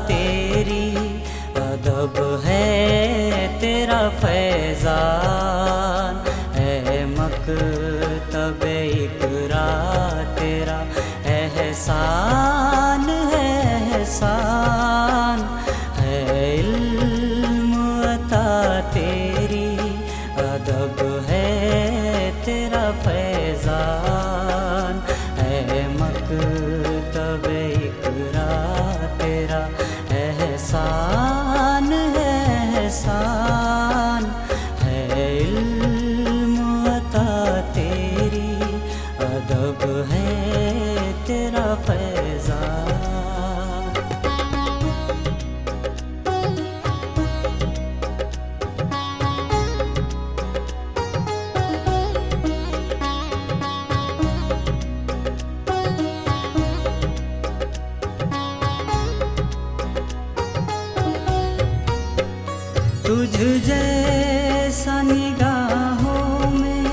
तेरी, अदब है तेरा फैज़ान, है मकतब इक़रा तेरा एहसान है एहसान, है इल्म अता तेरी, अदब है तेरा फैज़ान, है मकतब इक़रा तेरा एहसान है एहसान, है इल्म अता तेरी, अदब है तेरा फैज़ान। तुझ जैसा निगाहों में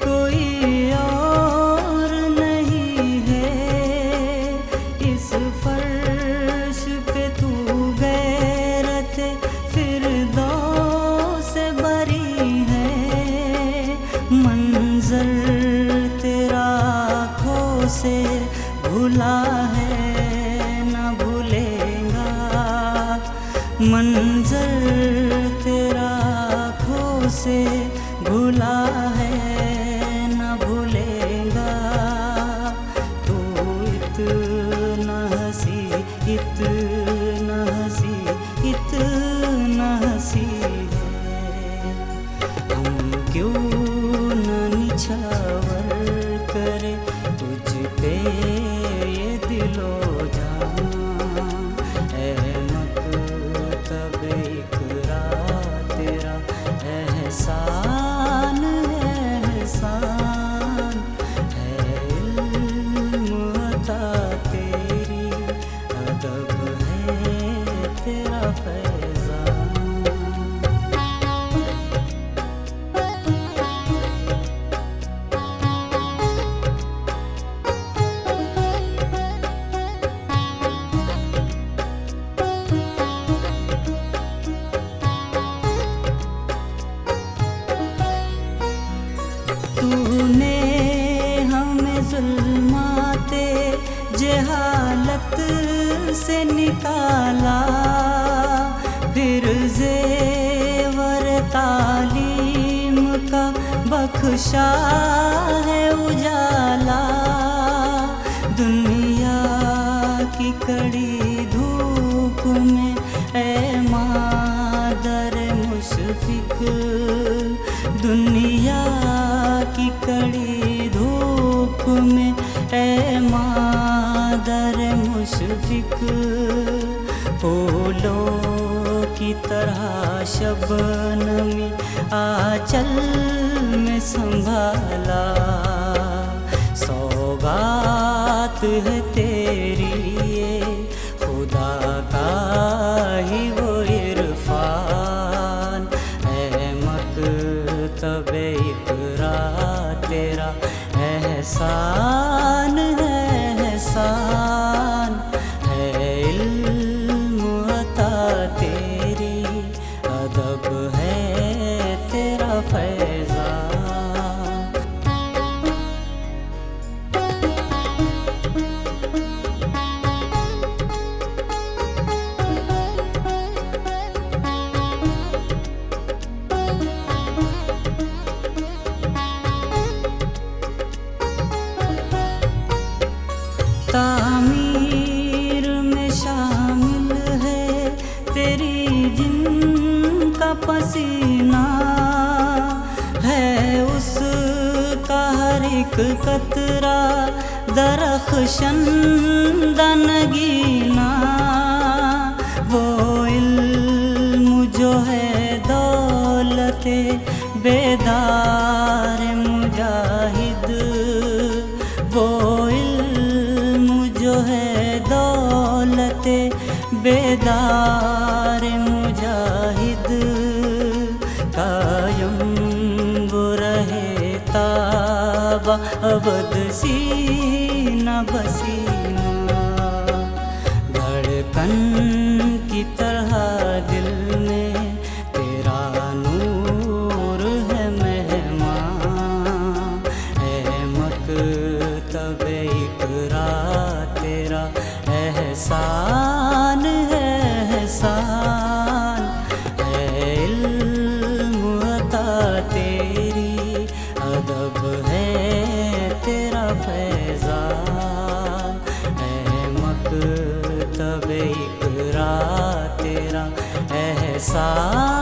कोई और नहीं है, इस फर्श पे तू गैरत फिरदौस से बरी है, मंजर तेरा आँखों से भुला है न भूलेगा, मंजर तेरा आँखों से भुला है न भूलेगा, तू इतना हंसी इतना हंसी इतना हंसी है, हम क्यों न निछावर करे तुझ पे ये दिलो जान, एहसान है एहसान, है इल्म अता तेरी, अदब है तेरा फैज़ान। तूने हमें ज़ुल्माते जहालत से निकाला, फिर ज़ेवर तालीम का बख्शा है उजाला, दुनिया की कड़ी धूप में ऐ मादर मुशफ़िक़, दुनिया की कड़ी धूप में ऐ मादर मुशफ़िक़, फूलों की तरह शबनमी आंचल में संभाला, सौगात है तेरी ये खुदा का ही वो इरफान, है मकतब इक़रा तेरा एहसान है एहसान, है इल्म अता तेरी, अदब है तेरा फैज़ान। तामीर में शामिल है तेरी जिनका पसीना, है उसका हर एक कतरा दरख्शंदा नगीना, वो इल्म जो है दौलते बेदार मुजाहिद, वो जो है दौलते बेदार मुजाहिद, कायम वो रहे ताबा अबद सीना बसीना, धड़कन तबे इकरा तेरा एहसान है एहसान है इल्म अता तेरी अदब है तेरा फैज़ान है मकतब इकरा तेरा एहसान